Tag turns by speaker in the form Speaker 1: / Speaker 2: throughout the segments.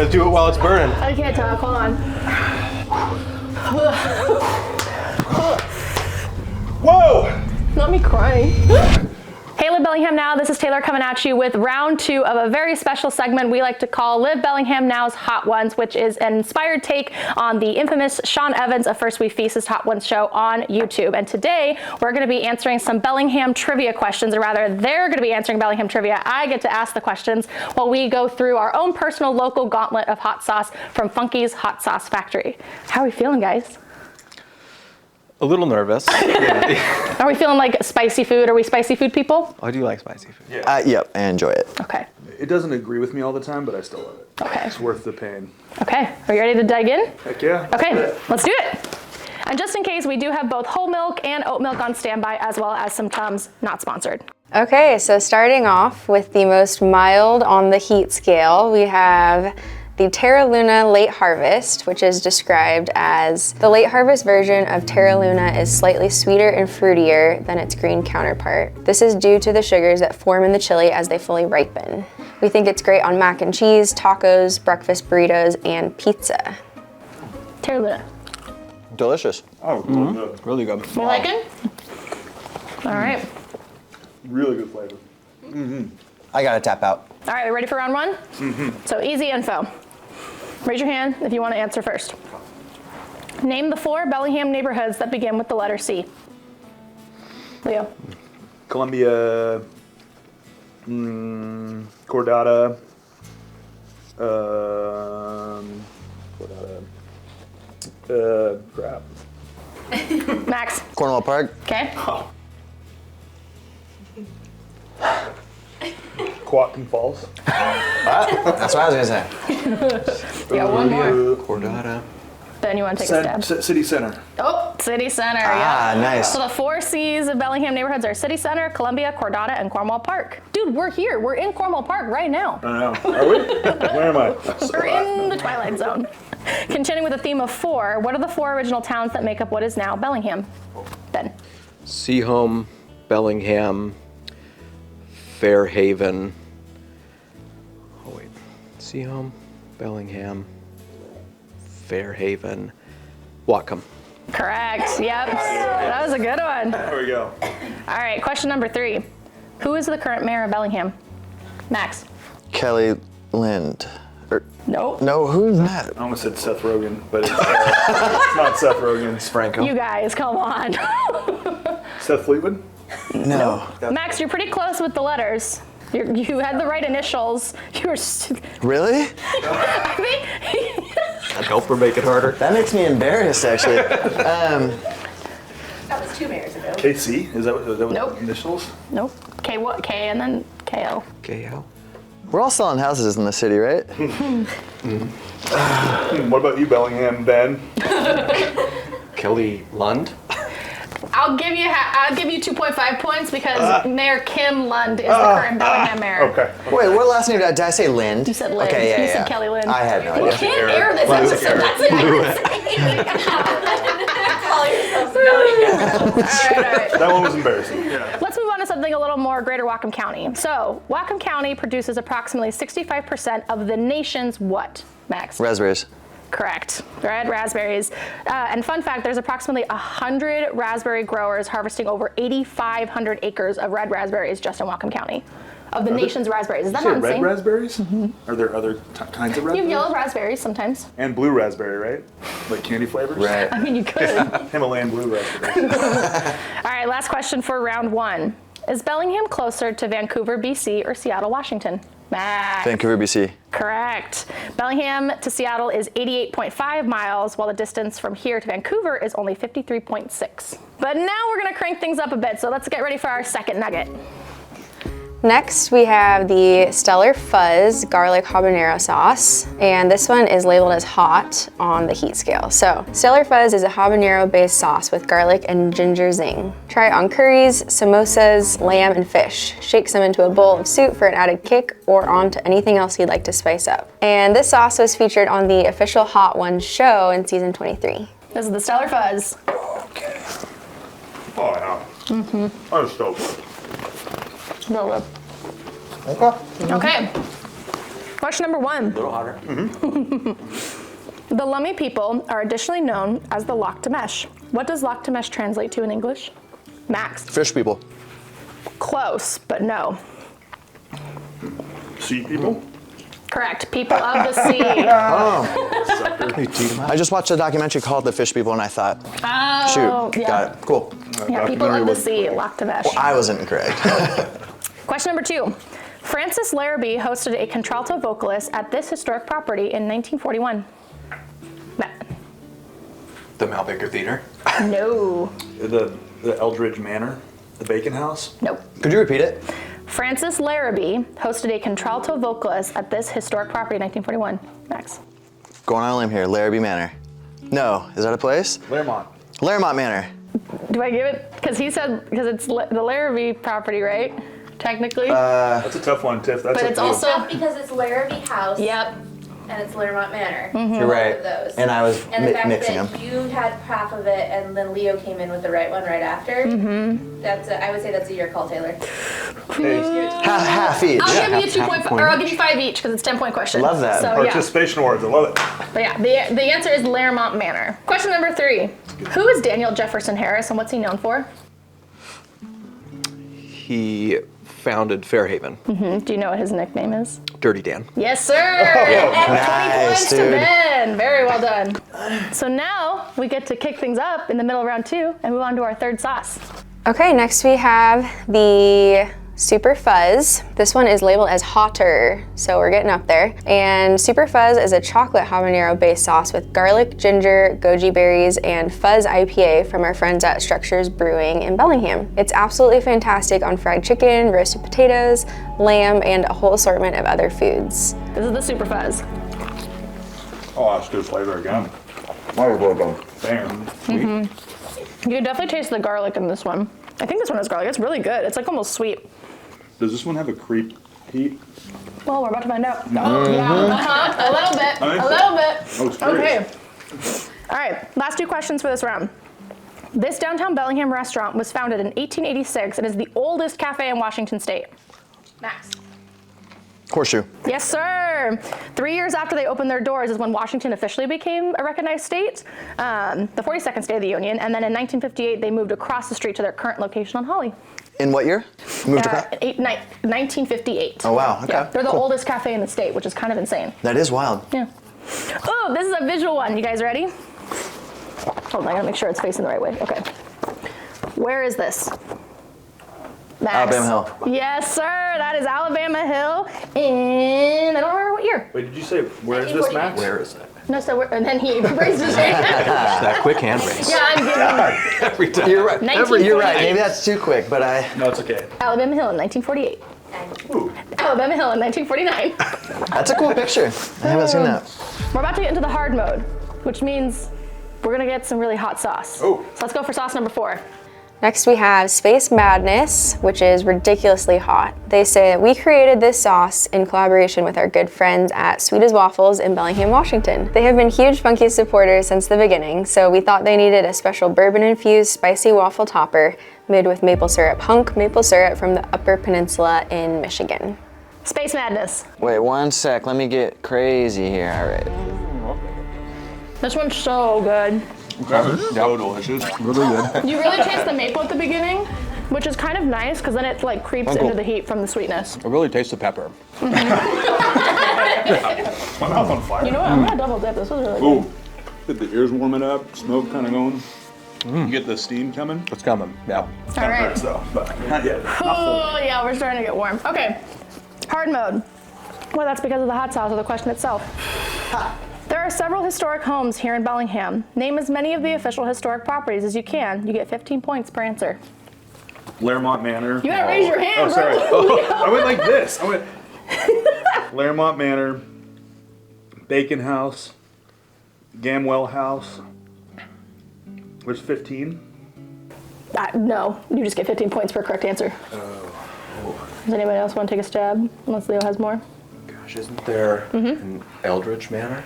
Speaker 1: gotta do it while it's burning.
Speaker 2: I can't talk, hold on.
Speaker 1: Whoa!
Speaker 2: Not me crying. Hey, Live Bellingham Now, this is Taylor coming at you with round 2 of a very special segment we like to call Live Bellingham Now's Hot Ones, which is an inspired take on the infamous Sean Evans of First We Feast's Hot Ones show on YouTube. And today, we're gonna be answering some Bellingham trivia questions, or rather, they're gonna be answering Bellingham trivia. I get to ask the questions while we go through our own personal local gauntlet of hot sauce from Funky's Hot Sauce Factory. How are we feeling, guys?
Speaker 1: A little nervous.
Speaker 2: Are we feeling like spicy food? Are we spicy food people?
Speaker 1: I do like spicy food.
Speaker 3: Yeah. Yep, I enjoy it.
Speaker 2: Okay.
Speaker 4: It doesn't agree with me all the time, but I still love it.
Speaker 2: Okay.
Speaker 4: It's worth the pain.
Speaker 2: Okay, are you ready to dig in?
Speaker 4: Heck yeah.
Speaker 2: Okay, let's do it. And just in case, we do have both whole milk and oat milk on standby, as well as some Tums, not sponsored.
Speaker 5: Okay, so starting off with the most mild on the heat scale, we have the Terra Luna Late Harvest, which is described as the late harvest version of Terra Luna is slightly sweeter and fruitier than its green counterpart. This is due to the sugars that form in the chili as they fully ripen. We think it's great on mac and cheese, tacos, breakfast burritos, and pizza.
Speaker 2: Terra Luna.
Speaker 3: Delicious.
Speaker 4: Oh, good.
Speaker 1: Really good.
Speaker 2: You like it? All right.
Speaker 4: Really good flavor.
Speaker 3: I gotta tap out.
Speaker 2: All right, we ready for round 1? So easy info. Raise your hand if you want to answer first. Name the 4 Bellingham neighborhoods that begin with the letter C. Leo.
Speaker 4: Columbia, Cordata, crap.
Speaker 2: Max.
Speaker 3: Cornwall Park.
Speaker 2: Okay.
Speaker 4: Whatcom Falls.
Speaker 3: That's what I was gonna say.
Speaker 2: You got one more.
Speaker 1: Cordata.
Speaker 2: Then you want to take a stab.
Speaker 4: City Center.
Speaker 2: Oh, City Center.
Speaker 3: Ah,
Speaker 2: yeah.
Speaker 3: nice.
Speaker 2: So the 4 C's of Bellingham neighborhoods are City Center, Columbia, Cordata, and Cornwall Park. Dude, we're here. We're in Cornwall Park right now.
Speaker 4: I know. Are we? Where am I?
Speaker 2: We're in the Twilight Zone. Continuing with the theme of 4, what are the 4 original towns that make up what is now Bellingham? Ben.
Speaker 1: Seaholm, Bellingham, Fairhaven. Oh wait. Seaholm, Bellingham, Fairhaven, Whatcom.
Speaker 2: Correct. Yep. That was a good one.
Speaker 4: There we go.
Speaker 2: All right, question number 3. Who is the current mayor of Bellingham? Max.
Speaker 3: Kelly Lind.
Speaker 2: Nope.
Speaker 3: No, who's that?
Speaker 4: I almost said Seth Rogen, but it's not Seth Rogen.
Speaker 1: It's Franco.
Speaker 2: You guys, come on.
Speaker 4: Seth Fleetwood?
Speaker 3: No.
Speaker 2: Max, you're pretty close with the letters. You had the right initials. You were.
Speaker 3: Really?
Speaker 2: I think.
Speaker 1: I'd help her make it harder.
Speaker 3: That makes me embarrassed, actually.
Speaker 6: That was 2 mayors ago.
Speaker 4: KC? Is that what
Speaker 2: Nope.
Speaker 4: initials?
Speaker 2: Nope. K what? K and then KL.
Speaker 1: KL.
Speaker 3: We're all selling houses in the city, right?
Speaker 4: What about you, Bellingham, Ben?
Speaker 1: Kelly Lund.
Speaker 2: I'll give you 2.5 points because Mayor Kim Lund is the current Bellingham mayor.
Speaker 4: Okay.
Speaker 3: Wait, what last name did I say? Lind?
Speaker 2: You said Lind.
Speaker 3: Okay, yeah,
Speaker 2: You
Speaker 3: yeah.
Speaker 2: said Kelly Lind.
Speaker 3: I had no
Speaker 2: We
Speaker 3: idea.
Speaker 2: can't air this episode. That's
Speaker 6: Call yourself Bellingham.
Speaker 2: All right.
Speaker 4: That one was embarrassing. Yeah.
Speaker 2: Let's move on to something a little more Greater Whatcom County. So, Whatcom County produces approximately 65% of the nation's what, Max?
Speaker 3: Raspberries.
Speaker 2: Correct. Red raspberries. And fun fact, there's approximately 100 raspberry growers harvesting over 8,500 acres of red raspberries just in Whatcom County. Of the nation's raspberries. Is that not
Speaker 4: red
Speaker 2: insane?
Speaker 4: raspberries? Are there other kinds of
Speaker 2: You
Speaker 4: raspberries?
Speaker 2: have yellow raspberries sometimes.
Speaker 4: And blue raspberry, right? Like candy flavors?
Speaker 3: Right.
Speaker 2: I mean, you could.
Speaker 4: Himalayan blue raspberries.
Speaker 2: All right, last question for round 1. Is Bellingham closer to Vancouver, BC, or Seattle, Washington? Max.
Speaker 3: Vancouver, BC.
Speaker 2: Correct. Bellingham to Seattle is 88.5 miles, while the distance from here to Vancouver is only 53.6. But now we're gonna crank things up a bit, so let's get ready for our second nugget.
Speaker 5: Next, we have the Stellar Fuzz garlic habanero sauce, and this one is labeled as hot on the heat scale. So, Stellar Fuzz is a habanero-based sauce with garlic and ginger zing. Try it on curries, samosas, lamb, and fish. Shake some into a bowl of soup for an added kick, or onto anything else you'd like to spice up. And this sauce was featured on the official Hot Ones show in season 23.
Speaker 2: This is the Stellar Fuzz.
Speaker 4: Okay. Oh, yeah. Mm-hmm. I'm stoked.
Speaker 2: Okay. Question number 1.
Speaker 1: A little hotter.
Speaker 2: The Lummi people are additionally known as the Loch-Tamesh. What does Loch-Tamesh translate to in English? Max.
Speaker 3: Fish people.
Speaker 2: Close, but no.
Speaker 4: Sea people?
Speaker 2: Correct. People of the sea.
Speaker 3: I just watched a documentary called The Fish People and I thought,
Speaker 2: Oh,
Speaker 3: shoot,
Speaker 2: yeah.
Speaker 3: got it. Cool.
Speaker 2: Yeah, people of the sea, Loch-Tamesh.
Speaker 3: I wasn't incorrect.
Speaker 2: Question number 2. Francis Larrabee hosted a contralto vocalist at this historic property in 1941. Matt.
Speaker 1: The Malbaker Theater.
Speaker 2: No.
Speaker 4: The Eldridge Manor? The Bacon House?
Speaker 2: Nope.
Speaker 3: Could you repeat it?
Speaker 2: Francis Larrabee hosted a contralto vocalist at this historic property in 1941. Max.
Speaker 3: Going on a limb here. Larrabee Manor. No. Is that a place?
Speaker 4: Laremont.
Speaker 3: Laremont Manor.
Speaker 2: Do I give it? Because he said, because it's the Larrabee property, right? Technically.
Speaker 4: That's a tough one, Tiff. That's
Speaker 2: But
Speaker 4: up
Speaker 2: it's
Speaker 4: to you.
Speaker 2: also.
Speaker 6: Not because it's Larrabee House.
Speaker 2: Yep.
Speaker 6: And it's Laremont Manor.
Speaker 3: You're right.
Speaker 6: Both of those.
Speaker 3: And I was
Speaker 6: And the fact
Speaker 3: mixing
Speaker 6: that
Speaker 3: them.
Speaker 6: you had half of it and then Leo came in with the right one right after. That's I would say that's a your call, Taylor.
Speaker 4: Hey,
Speaker 3: Half each.
Speaker 2: I'll give you 2
Speaker 1: half
Speaker 2: point,
Speaker 1: point
Speaker 2: or I'll
Speaker 1: each.
Speaker 2: give you 5 each because it's 10-point question.
Speaker 3: Love that.
Speaker 2: So yeah.
Speaker 4: participation awards. I love it.
Speaker 2: But yeah, the answer is Laremont Manor. Question number 3. Who is Daniel Jefferson Harris and what's he known for?
Speaker 1: He founded Fairhaven.
Speaker 2: Do you know what his nickname is?
Speaker 1: Dirty Dan.
Speaker 2: Yes, sir. 20
Speaker 3: Nice,
Speaker 2: points to
Speaker 3: dude.
Speaker 2: Ben. Very well done. So now we get to kick things up in the middle of round 2 and move on to our third sauce.
Speaker 5: Okay, next we have the Super Fuzz. This one is labeled as hotter, so we're getting up there. And Super Fuzz is a chocolate habanero based sauce with garlic, ginger, goji berries, and fuzz IPA from our friends at Structures Brewing in Bellingham. It's absolutely fantastic on fried chicken, roasted potatoes, lamb, and a whole assortment of other foods.
Speaker 2: This is the Super Fuzz.
Speaker 4: Oh, that's good flavor again. Damn.
Speaker 2: You can definitely taste the garlic in this one. I think this one has garlic. It's really good. It's like almost sweet.
Speaker 4: Does this one have a creep heat?
Speaker 2: Well, we're about to find out. Oh, yeah. A little bit.
Speaker 4: I think
Speaker 2: A
Speaker 4: so.
Speaker 2: little bit.
Speaker 4: I was curious.
Speaker 2: Okay. All right. Last 2 questions for this round. This downtown Bellingham restaurant was founded in 1886 and is the oldest cafe in Washington State. Max.
Speaker 3: Horseshoe.
Speaker 2: Yes, sir. 3 years after they opened their doors is when Washington officially became a recognized state, the 42nd state of the Union. And then in 1958, they moved across the street to their current location on Holly.
Speaker 3: In what year? Moved across?
Speaker 2: 1958.
Speaker 3: Oh, wow. Okay.
Speaker 2: Yeah, they're the
Speaker 3: Cool.
Speaker 2: oldest cafe in the state, which is kind of insane.
Speaker 3: That is wild.
Speaker 2: Yeah. Oh, this is a visual one. You guys ready? Hold on, I gotta make sure it's facing the right way. Okay. Where is this? Max.
Speaker 3: Alabama Hill.
Speaker 2: Yes, sir. That is Alabama Hill. And I don't remember what year.
Speaker 4: Wait, did you say where is this, Max?
Speaker 1: Where is that?
Speaker 2: No, so and then he raised his hand.
Speaker 1: That quick hand race.
Speaker 2: Yeah, I'm giving
Speaker 1: Every time.
Speaker 3: You're right.
Speaker 2: 1948.
Speaker 3: You're right. Maybe that's too quick, but I.
Speaker 4: No, it's okay.
Speaker 2: Alabama Hill in 1948.
Speaker 4: Ooh.
Speaker 2: Alabama Hill in 1949.
Speaker 3: That's a cool picture. I haven't seen that.
Speaker 2: We're about to get into the hard mode, which means we're gonna get some really hot sauce.
Speaker 4: Oh.
Speaker 2: So let's go for sauce number 4.
Speaker 5: Next we have Space Madness, which is ridiculously hot. They say that we created this sauce in collaboration with our good friends at Sweet as Waffles in Bellingham, Washington. They have been huge Funky supporters since the beginning, so we thought they needed a special bourbon-infused spicy waffle topper made with maple syrup, hunk maple syrup from the Upper Peninsula in Michigan.
Speaker 2: Space Madness.
Speaker 3: Wait 1 sec. Let me get crazy here. All right.
Speaker 2: This one's so good.
Speaker 4: So delicious.
Speaker 1: Really good.
Speaker 2: You really taste the maple at the beginning, which is kind of nice because then it like creeps
Speaker 1: Uncle.
Speaker 2: into the heat from the sweetness.
Speaker 1: I really taste the pepper.
Speaker 4: My mouth on fire.
Speaker 2: You know what? I'm gonna double dip. This was really good.
Speaker 4: Ooh. Get the ears warming up, smoke kind of going. You get the steam coming.
Speaker 1: It's coming. Yeah.
Speaker 2: All
Speaker 4: Kind of
Speaker 2: right.
Speaker 4: hurts though, but not yet. Not full.
Speaker 2: Oh yeah, we're starting to get warm. Okay, hard mode. Well, that's because of the hot sauce or the question itself. There are several historic homes here in Bellingham. Name as many of the official historic properties as you can. You get 15 points per answer.
Speaker 4: Laremont Manor.
Speaker 2: You gotta raise your hand,
Speaker 4: Oh, sorry.
Speaker 2: bro.
Speaker 4: I went like this. I went Laremont Manor, Bacon House, Gamwell House. Where's 15?
Speaker 2: No, you just get 15 points per correct answer. Does anybody else want to take a stab? Unless Leo has more.
Speaker 1: Gosh, isn't there an Eldridge Manor?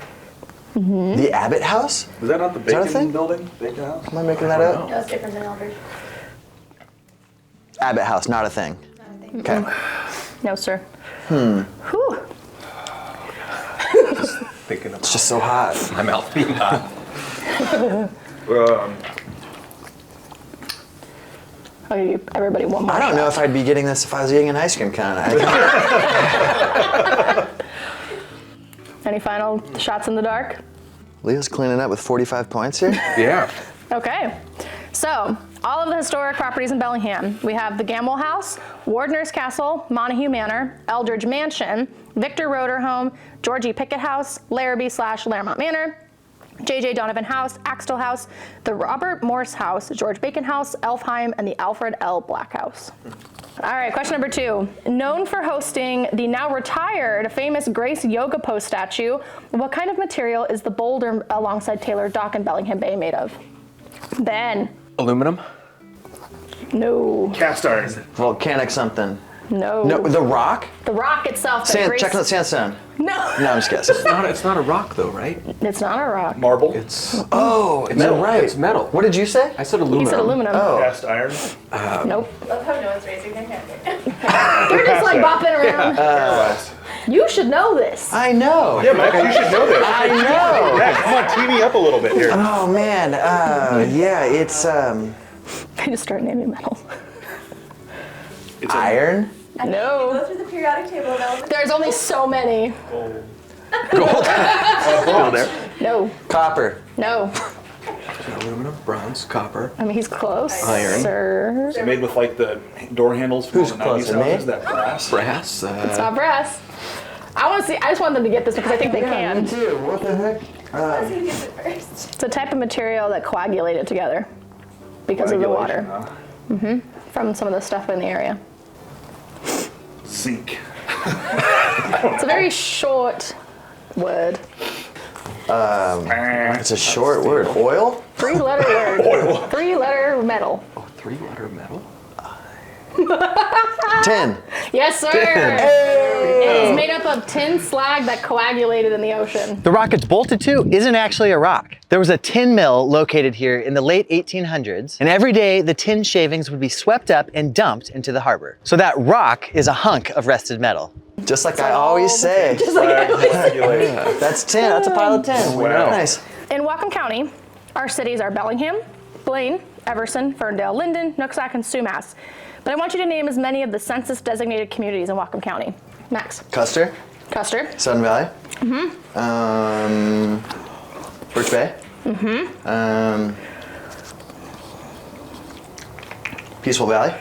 Speaker 3: The Abbott House?
Speaker 4: Was that not the
Speaker 3: that a
Speaker 4: Bacon
Speaker 3: thing?
Speaker 4: building? Bacon House?
Speaker 3: Am I making that up?
Speaker 6: No, it's different than Eldridge.
Speaker 3: Abbott House, not a thing. Okay.
Speaker 2: No, sir. Whew.
Speaker 1: thinking about
Speaker 3: It's just so hot.
Speaker 1: my mouth being hot.
Speaker 2: I'll give you everybody one more
Speaker 3: I don't
Speaker 2: shot.
Speaker 3: know if I'd be getting this if I was eating an ice cream cone.
Speaker 2: Any final shots in the dark?
Speaker 3: Leo's cleaning up with 45 points here.
Speaker 1: Yeah.
Speaker 2: Okay, so all of the historic properties in Bellingham. We have the Gamble House, Wardener's Castle, Montague Manor, Eldridge Mansion, Victor Roeder Home, Georgie Pickett House, Larrabee/Laremont Manor, J.J. Donovan House, Axtell House, the Robert Morse House, George Bacon House, Elfheim, and the Alfred L. Black House. All right, question number 2. Known for hosting the now retired famous Grace Yoga Pose statue, what kind of material is the boulder alongside Taylor Dock in Bellingham Bay made of? Ben.
Speaker 1: Aluminum?
Speaker 2: No.
Speaker 4: Cast iron.
Speaker 3: Volcanic something.
Speaker 2: No.
Speaker 3: No, the rock?
Speaker 2: The rock itself. but Grace...
Speaker 3: Chocolate sandstone.
Speaker 2: No.
Speaker 3: No, I'm just guessing.
Speaker 1: It's not a rock though, right?
Speaker 2: It's not a rock.
Speaker 4: Marble.
Speaker 1: It's
Speaker 3: Oh, it's
Speaker 1: metal.
Speaker 3: right.
Speaker 1: It's metal.
Speaker 3: What did you say?
Speaker 1: I said aluminum.
Speaker 2: He said aluminum.
Speaker 3: Oh.
Speaker 4: Cast iron.
Speaker 2: Nope.
Speaker 6: Love how no one's raising their hand.
Speaker 2: You're just like bopping around. You should know this.
Speaker 3: I know.
Speaker 4: Yeah, Max, you should know this.
Speaker 3: I know.
Speaker 4: Max, come on, tee me up a little bit here.
Speaker 3: Oh man. Yeah, it's
Speaker 2: I just started naming metals.
Speaker 4: It's
Speaker 3: iron.
Speaker 2: No.
Speaker 6: Go through the periodic table of elements.
Speaker 2: There's only so many.
Speaker 1: Gold. Still there.
Speaker 2: No.
Speaker 3: Copper.
Speaker 2: No.
Speaker 1: Aluminum, bronze, copper.
Speaker 2: I mean, he's close.
Speaker 1: Iron.
Speaker 2: Sir.
Speaker 4: It's made with like the door handles from
Speaker 3: Who's
Speaker 4: the 90s
Speaker 3: closer, me?
Speaker 4: houses, that brass.
Speaker 1: Brass.
Speaker 2: It's not brass. I want to see. I just want them to get this because I think they can.
Speaker 3: too. What the heck?
Speaker 6: Let's see who gets it first.
Speaker 2: It's a type of material that coagulated together because of the water from some of the stuff in the area.
Speaker 4: Zinc.
Speaker 2: It's a very short word.
Speaker 3: It's a short word. Oil?
Speaker 2: 3-letter word.
Speaker 4: Oil.
Speaker 2: 3-letter metal.
Speaker 1: Oh, 3-letter metal.
Speaker 3: Tin.
Speaker 2: Yes, sir. It is made up of tin slag that coagulated in the ocean.
Speaker 7: The rock it's bolted to isn't actually a rock. There was a tin mill located here in the late 1800s, and every day the tin shavings would be swept up and dumped into the harbor. So that rock is a hunk of rusted metal.
Speaker 3: Just like I always say. That's tin. That's a pile of tin.
Speaker 4: Wow.
Speaker 3: Nice.
Speaker 2: In Whatcom County, our cities are Bellingham, Blaine, Everson, Ferndale, Linden, Nooksack, and Sumas. But I want you to name as many of the census-designated communities in Whatcom County. Max.
Speaker 3: Custer.
Speaker 2: Custer.
Speaker 3: Sudden Valley. Birch Bay. Peaceful Valley.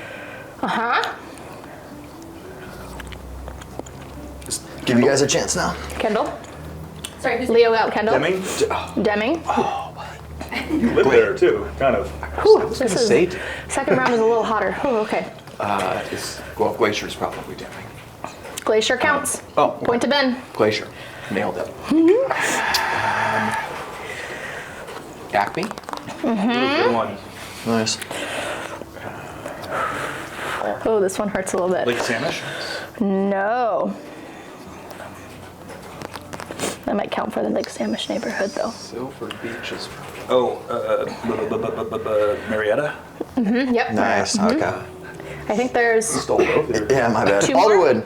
Speaker 3: Give you guys a chance now.
Speaker 2: Kendall.
Speaker 6: Sorry, who's
Speaker 2: Leo out Kendall.
Speaker 4: Deming?
Speaker 2: Deming.
Speaker 4: You live there too, kind of.
Speaker 2: Whew,
Speaker 1: I was
Speaker 2: this
Speaker 1: gonna
Speaker 2: is,
Speaker 1: say,
Speaker 2: second round is a little hotter. Oh, okay.
Speaker 1: well, Glacier's probably Deming.
Speaker 2: Glacier counts.
Speaker 1: Oh,
Speaker 2: Point to Ben.
Speaker 1: Glacier. Nailed it. Acme.
Speaker 4: Good one.
Speaker 3: Nice.
Speaker 2: Oh, this one hurts a little bit.
Speaker 4: Lake Samish?
Speaker 2: No. That might count for the Lake Samish neighborhood, though.
Speaker 1: Silver Beach is
Speaker 4: Oh, Marietta?
Speaker 2: Yep.
Speaker 3: Nice. Okay.
Speaker 2: I think there's
Speaker 1: stole both of your.
Speaker 3: Yeah, my bad.
Speaker 2: Two more?
Speaker 3: Alderwood.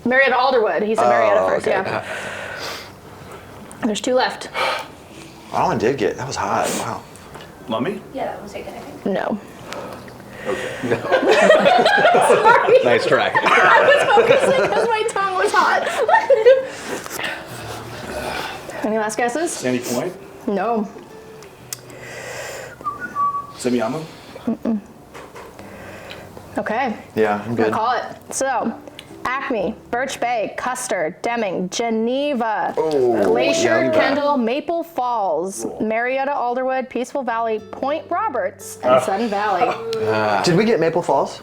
Speaker 2: Marietta Alderwood. He said Marietta first,
Speaker 3: okay.
Speaker 2: yeah. There's 2 left.
Speaker 3: That one did get. That was hot. Wow.
Speaker 4: Lummi?
Speaker 6: Yeah, that was taken, I think.
Speaker 2: No.
Speaker 4: Okay.
Speaker 2: Sorry.
Speaker 1: Nice try.
Speaker 2: I was focusing because my tongue was hot. Any last guesses?
Speaker 4: Sandy Point?
Speaker 2: No.
Speaker 4: Semiahmoo?
Speaker 2: Okay.
Speaker 3: Yeah, I'm
Speaker 2: I'm
Speaker 3: good.
Speaker 2: gonna call it. So, Acme, Birch Bay, Custer, Deming, Geneva, Glacier,
Speaker 3: yeah.
Speaker 2: Kendall, Maple Falls, Marietta, Alderwood, Peaceful Valley, Point Roberts, and Sudden Valley.
Speaker 3: Did we get Maple Falls?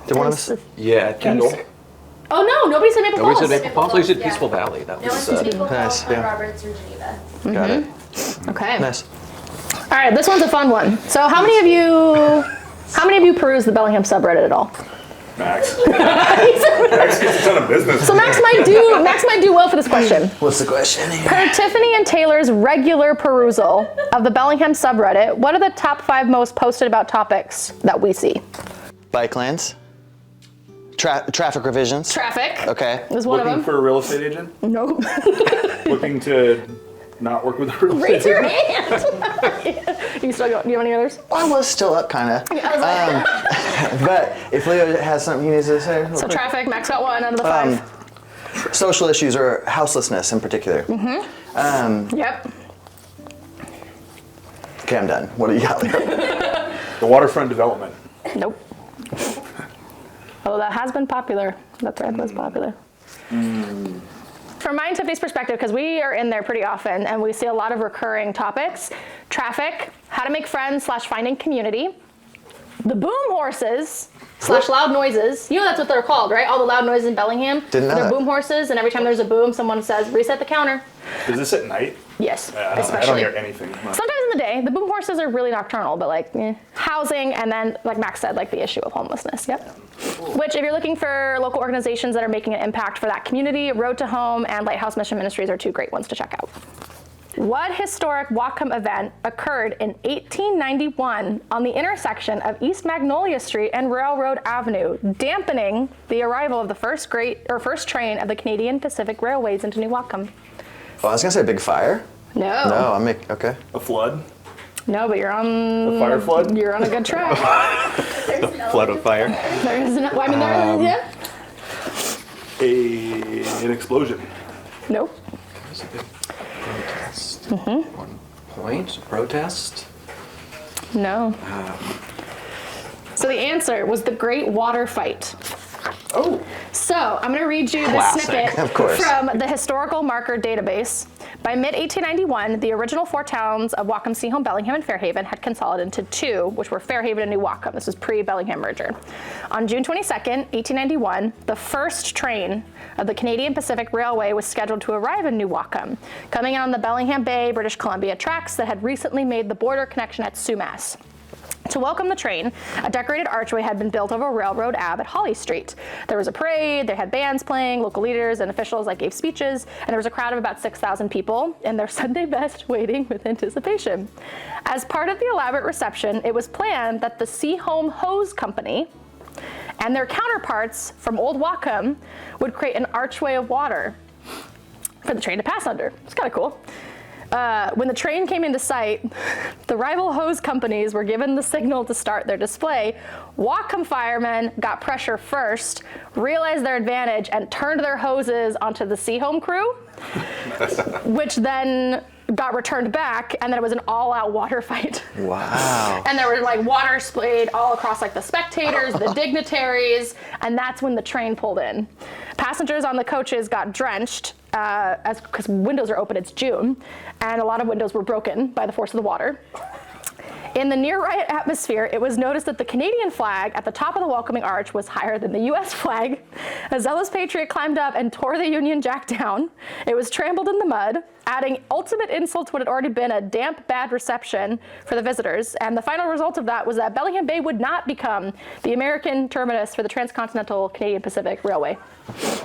Speaker 3: Did one of us?
Speaker 1: Yeah, Kendall.
Speaker 2: Oh no, nobody said Maple
Speaker 1: Nobody
Speaker 2: Falls.
Speaker 1: said Maple Falls. You said
Speaker 6: Yeah.
Speaker 1: Peaceful Valley. That
Speaker 6: No one
Speaker 1: was.
Speaker 6: says Maple
Speaker 3: nice,
Speaker 6: Falls, Point
Speaker 3: yeah.
Speaker 6: Roberts, or Geneva.
Speaker 3: Got it.
Speaker 2: Okay.
Speaker 3: Nice.
Speaker 2: All right, this one's a fun one. So, how many of you peruse the Bellingham subreddit at all?
Speaker 4: Max. Max gets a ton of business.
Speaker 2: So Max might do well for this question.
Speaker 3: What's the question here?
Speaker 2: Per Tiffany and Taylor's regular perusal of the Bellingham subreddit, what are the top 5 most posted about topics that we see?
Speaker 3: Bike lanes. Traffic revisions.
Speaker 2: Traffic.
Speaker 3: Okay.
Speaker 2: Is one
Speaker 4: Looking
Speaker 2: of them.
Speaker 4: for a real estate agent?
Speaker 2: Nope.
Speaker 4: Looking to not work with a real estate
Speaker 2: Raise your
Speaker 4: agent?
Speaker 2: hand. You still got, do you have any others?
Speaker 3: I was still up, kind of. But if Leo has something he needs to say. real
Speaker 2: So
Speaker 3: quick.
Speaker 2: traffic, Max got one out of the 5.
Speaker 3: Social issues or houselessness in particular.
Speaker 2: Yep.
Speaker 3: Okay, I'm done. What do you got, Leo?
Speaker 4: The waterfront development.
Speaker 2: Nope. Although that has been popular. That thread was popular. From mine and Tiffany's perspective, because we are in there pretty often and we see a lot of recurring topics: traffic, how to make friends / finding community, the boom horses / loud noises. You know that's what they're called, right? All the loud noises in Bellingham.
Speaker 3: Didn't know
Speaker 2: They're
Speaker 3: that.
Speaker 2: boom horses, and every time there's a boom, someone says, reset the counter.
Speaker 4: Is this at night?
Speaker 2: Yes,
Speaker 4: I don't
Speaker 2: especially.
Speaker 4: hear anything.
Speaker 2: Sometimes in the day, the boom horses are really nocturnal, but like housing, and then like Max said, like the issue of homelessness. Yep. Which, if you're looking for local organizations that are making an impact for that community, Road to Home and Lighthouse Mission Ministries are 2 great ones to check out. What historic Whatcom event occurred in 1891 on the intersection of East Magnolia Street and Railroad Avenue, dampening the arrival of the first train of the Canadian Pacific Railways into New Whatcom?
Speaker 3: Oh, I was gonna say big fire.
Speaker 2: No.
Speaker 3: No, okay.
Speaker 4: A flood?
Speaker 2: No, but you're on.
Speaker 4: A fire flood?
Speaker 2: You're on a good track.
Speaker 1: Flood of fire.
Speaker 2: There's no, well, I mean, yeah.
Speaker 4: An explosion.
Speaker 2: Nope.
Speaker 1: That's a big protest. 1 point. Protest.
Speaker 2: No. So the answer was the Great Water Fight.
Speaker 4: Oh.
Speaker 2: So I'm going to read you the
Speaker 1: Classic.
Speaker 2: snippet
Speaker 3: Of course.
Speaker 2: from the Historical Marker Database. By mid-1891, the original 4 towns of Whatcom, Seaholm, Bellingham, and Fairhaven had consolidated into 2, which were Fairhaven and New Whatcom. This was pre-Bellingham merger. On June 22nd, 1891, the first train of the Canadian Pacific Railway was scheduled to arrive in New Whatcom, coming in on the Bellingham Bay, British Columbia tracks that had recently made the border connection at Sumas. To welcome the train, a decorated archway had been built over Railroad Ave at Holly Street. There was a parade, they had bands playing, local leaders and officials gave speeches, and there was a crowd of about 6,000 people in their Sunday best waiting with anticipation. As part of the elaborate reception, it was planned that the Seaholm Hose Company and their counterparts from Old Whatcom would create an archway of water for the train to pass under. It's kind of cool. When the train came into sight, the rival hose companies were given the signal to start their display. Whatcom firemen got pressure first, realized their advantage, and turned their hoses onto the Seaholm crew, which then got returned back, and then it was an all-out water fight.
Speaker 3: Wow.
Speaker 2: And there was like water sprayed all across like the spectators, the dignitaries, and that's when the train pulled in. Passengers on the coaches got drenched because windows are open, it's June, and a lot of windows were broken by the force of the water. In the near-riot atmosphere, it was noticed that the Canadian flag at the top of the welcoming arch was higher than the U.S. flag. A zealous patriot climbed up and tore the Union Jack down. It was trampled in the mud, adding ultimate insult to what had already been a damp, bad reception for the visitors. And the final result of that was that Bellingham Bay would not become the American terminus for the Transcontinental Canadian Pacific Railway.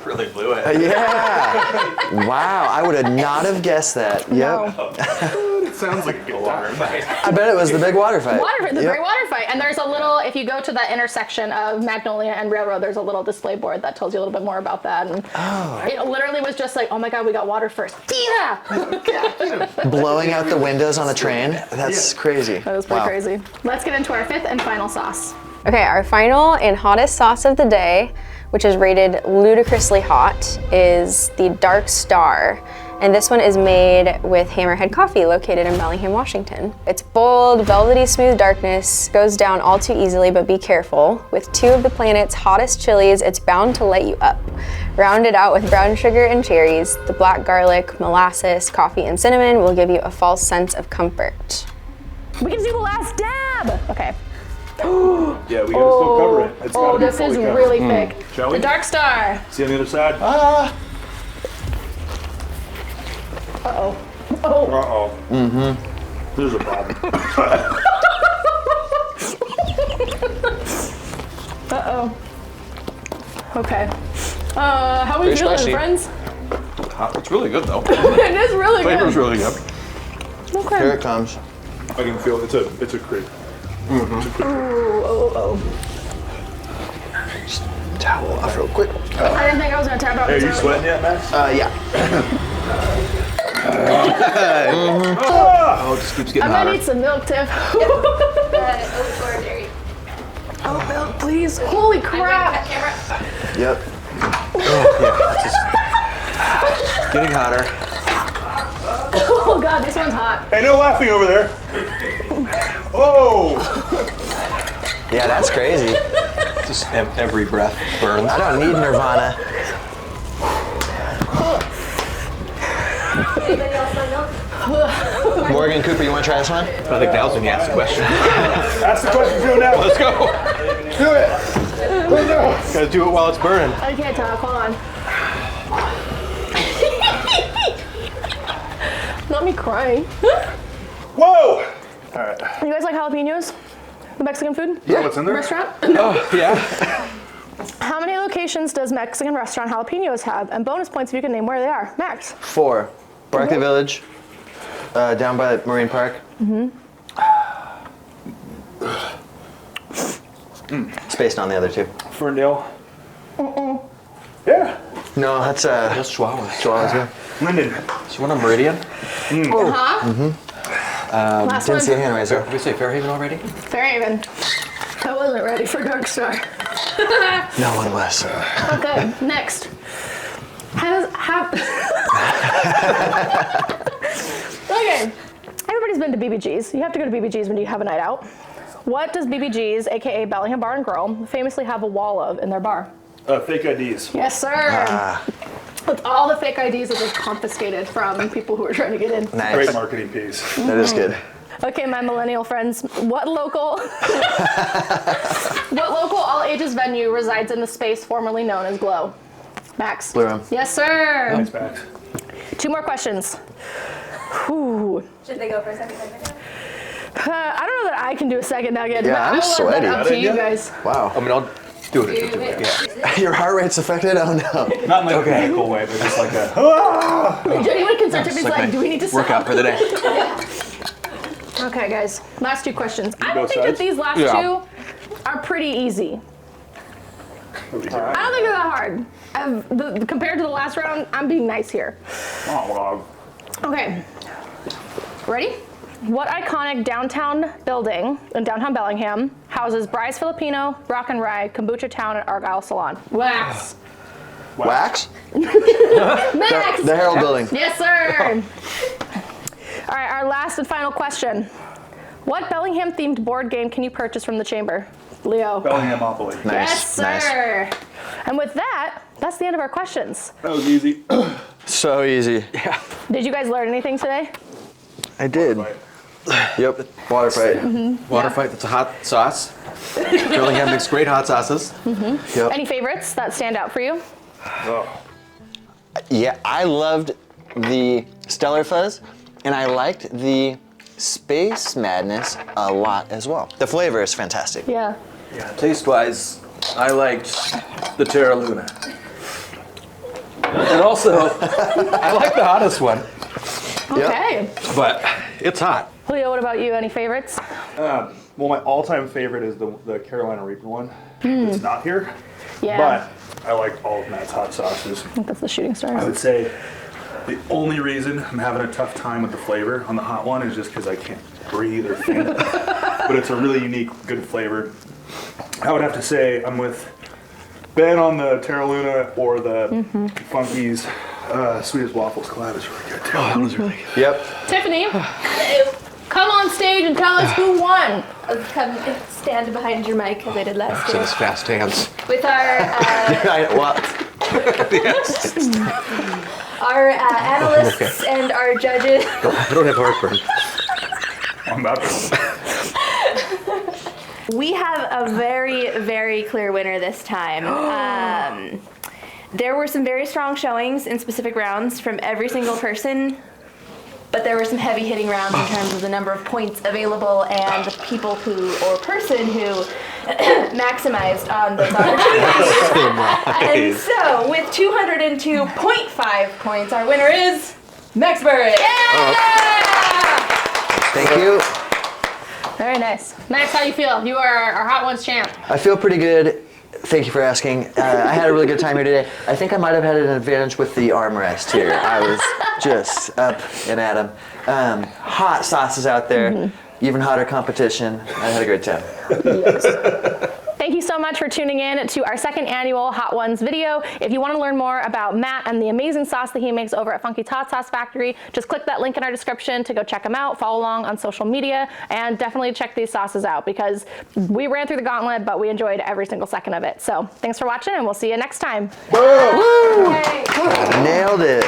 Speaker 1: Really blew it.
Speaker 3: Yeah. Wow, I would have not have guessed that. Yep.
Speaker 4: It sounds like a good time.
Speaker 3: I bet it was the big water fight.
Speaker 2: The Great Water Fight. And there's a little, if you go to that intersection of Magnolia and Railroad, there's a little display board that tells you a little bit more about that. And it literally was just like, oh my God, we got water first. Yeah!
Speaker 3: Blowing out the windows on the train. That's crazy.
Speaker 2: That was pretty crazy. Let's get into our 5th and final sauce.
Speaker 5: Okay, our final and hottest sauce of the day, which is rated ludicrously hot, is the Dark Star. And this one is made with Hammerhead Coffee, located in Bellingham, Washington. It's bold, velvety smooth darkness, goes down all too easily, but be careful. With 2 of the planet's hottest chilies, it's bound to light you up. Rounded out with brown sugar and cherries, the black garlic, molasses, coffee, and cinnamon will give you a false sense of comfort.
Speaker 2: We can do the last dab! Okay.
Speaker 4: Yeah, we gotta still cover it. It's gotta be
Speaker 2: This is
Speaker 4: fully covered.
Speaker 2: really thick.
Speaker 4: Shall we?
Speaker 2: The Dark Star.
Speaker 4: See on the other side?
Speaker 2: Uh-oh. Oh.
Speaker 4: Uh-oh. Mm-hmm. There's a problem.
Speaker 2: Uh-oh. Okay. How are we feeling,
Speaker 1: spicy.
Speaker 2: friends?
Speaker 1: It's really good though.
Speaker 2: It is really good.
Speaker 1: Flavor's really good.
Speaker 2: Okay.
Speaker 3: Here it comes.
Speaker 4: I can feel it's a creep.
Speaker 2: Ooh, oh.
Speaker 3: towel off real quick.
Speaker 2: I didn't think I was gonna tap out.
Speaker 4: Hey, are you sweating yet, Max?
Speaker 3: Yeah.
Speaker 1: Oh, it just keeps getting
Speaker 2: I'm gonna
Speaker 1: hotter.
Speaker 2: need some milk, Tiff.
Speaker 6: Oat or dairy.
Speaker 2: Oh, milk, please. Holy crap.
Speaker 6: Camera.
Speaker 3: Yep.
Speaker 1: Getting hotter.
Speaker 2: Oh God, this one's hot.
Speaker 4: Hey, no laughing over there. Oh!
Speaker 3: Yeah, that's crazy.
Speaker 1: Just every breath burns.
Speaker 3: I don't need Nirvana.
Speaker 6: Anybody else want milk?
Speaker 3: Morgan Cooper, you want to try this one?
Speaker 1: I think now's when you ask the question.
Speaker 4: Ask the question, Joe, now.
Speaker 1: Let's go.
Speaker 4: Do it. Let's go.
Speaker 1: Gotta do it while it's burning.
Speaker 2: I can't talk. Hold on. Not me crying.
Speaker 4: Whoa! All right.
Speaker 2: You guys like jalapenos? The Mexican food?
Speaker 4: Yeah. What's in there?
Speaker 2: Restaurant?
Speaker 1: Oh, yeah.
Speaker 2: How many locations does Mexican restaurant jalapenos have? And bonus points if you can name where they are. Max.
Speaker 3: 4. Barclay Village, down by Marine Park. Spaced on the other 2.
Speaker 4: Ferndale. Yeah.
Speaker 3: No, that's
Speaker 1: Just Chihuahua.
Speaker 3: Chihuahuas, yeah.
Speaker 4: Linden.
Speaker 1: Do you want a Meridian?
Speaker 2: Last
Speaker 3: Didn't see a
Speaker 2: one.
Speaker 3: hand raiser.
Speaker 1: Did we say Fairhaven already?
Speaker 2: Fairhaven. I wasn't ready for Dark Star.
Speaker 3: No one was.
Speaker 2: Okay, next. Okay, everybody's been to BBG's. You have to go to BBG's when you have a night out. What does BBG's, aka Bellingham Bar and Grill, famously have a wall of in their bar?
Speaker 4: Fake IDs.
Speaker 2: Yes, sir. With all the fake IDs that they've confiscated from people who are trying to get in.
Speaker 3: Nice.
Speaker 4: Great marketing piece.
Speaker 3: That is good.
Speaker 2: Okay, my millennial friends, what local all ages venue resides in the space formerly known as Glow? Max.
Speaker 3: Blue Room.
Speaker 2: Yes, sir.
Speaker 4: Thanks, Max.
Speaker 2: 2 more questions. Whew.
Speaker 6: Should they go for a second?
Speaker 2: I don't know that I can do a second nugget.
Speaker 3: Yeah,
Speaker 2: but
Speaker 3: I'm
Speaker 2: I'll let
Speaker 3: sweaty.
Speaker 2: that up to you guys.
Speaker 3: Wow.
Speaker 1: I mean, I'll do it if you do it. Yeah.
Speaker 3: Your heart rate's affected? Oh no.
Speaker 4: Not in like a medical way, but just like a.
Speaker 2: Genuine concern. Tiffany's
Speaker 1: It's
Speaker 2: like, do we need to stop?
Speaker 1: workout for the day.
Speaker 2: Okay, guys. Last 2 questions. I
Speaker 4: go
Speaker 2: don't think that
Speaker 4: sides?
Speaker 2: these last 2 are pretty easy. I don't think they're that hard. Compared to the last round, I'm being nice here. Okay. Ready? What iconic downtown building in downtown Bellingham houses Bry's Filipino, Rock and Rye, Kombucha Town, and Argyle Salon? Wax.
Speaker 3: Wax?
Speaker 2: Max!
Speaker 3: The Herald Building.
Speaker 2: Yes, sir. All right, our last and final question. What Bellingham-themed board game can you purchase from the chamber? Leo.
Speaker 4: Bellinghamopoly.
Speaker 3: Nice.
Speaker 2: Yes, sir. And with that, that's the end of our questions.
Speaker 4: That was easy.
Speaker 3: So easy.
Speaker 2: Did you guys learn anything today?
Speaker 3: I did. Yep. Water fight.
Speaker 1: Water fight, that's a hot sauce. Bellingham makes great hot sauces.
Speaker 3: Yep.
Speaker 2: Any favorites that stand out for you?
Speaker 4: Oh.
Speaker 3: Yeah, I loved the Stellar Fuzz, and I liked the Space Madness a lot as well. The flavor is fantastic.
Speaker 2: Yeah.
Speaker 1: Yeah, taste-wise, I liked the Terra Luna. And also, I like the hottest one,
Speaker 2: Okay.
Speaker 1: but it's hot.
Speaker 2: Leo, what about you? Any favorites?
Speaker 4: Well, my all-time favorite is the Carolina Reaper one. It's not here,
Speaker 2: Yeah.
Speaker 4: but I like all of Matt's hot sauces.
Speaker 2: I think that's the shooting
Speaker 4: I
Speaker 2: stars.
Speaker 4: would say the only reason I'm having a tough time with the flavor on the hot one is just because I can't breathe or think. But it's a really unique, good flavor. I would have to say I'm with Ben on the Terra Luna or the Funky's Sweet as Waffles collab is really good too. That was really good.
Speaker 3: Yep.
Speaker 2: Tiffany, come on stage and tell us who won.
Speaker 6: I'll come stand behind your mic as I did last
Speaker 1: So
Speaker 6: year.
Speaker 1: this fast hands.
Speaker 6: With our analysts and our judges.
Speaker 1: I don't have heartburn.
Speaker 4: I'm about to.
Speaker 6: We have a very, very clear winner this time. There were some very strong showings in specific rounds from every single person, but there were some heavy hitting rounds in terms of the number of points available and the people who, or person who, maximized on those opportunities. And so, with 202.5 points, our winner is Max Burris.
Speaker 3: Thank you.
Speaker 2: Very nice. Max, how do you feel? You are our Hot Ones champ.
Speaker 3: I feel pretty good. Thank you for asking. I had a really good time here today. I think I might have had an advantage with the armrest here. I was just up and at 'em. Hot sauces out there, even hotter competition. I had a great time.
Speaker 2: Thank you so much for tuning in to our second annual Hot Ones video. If you want to learn more about Matt and the amazing sauce that he makes over at Funky's Hot Sauce Factory, just click that link in our description to go check him out, follow along on social media, and definitely check these sauces out because we ran through the gauntlet, but we enjoyed every single second of it. So thanks for watching, and we'll see you next time.
Speaker 3: Woo! Nailed it.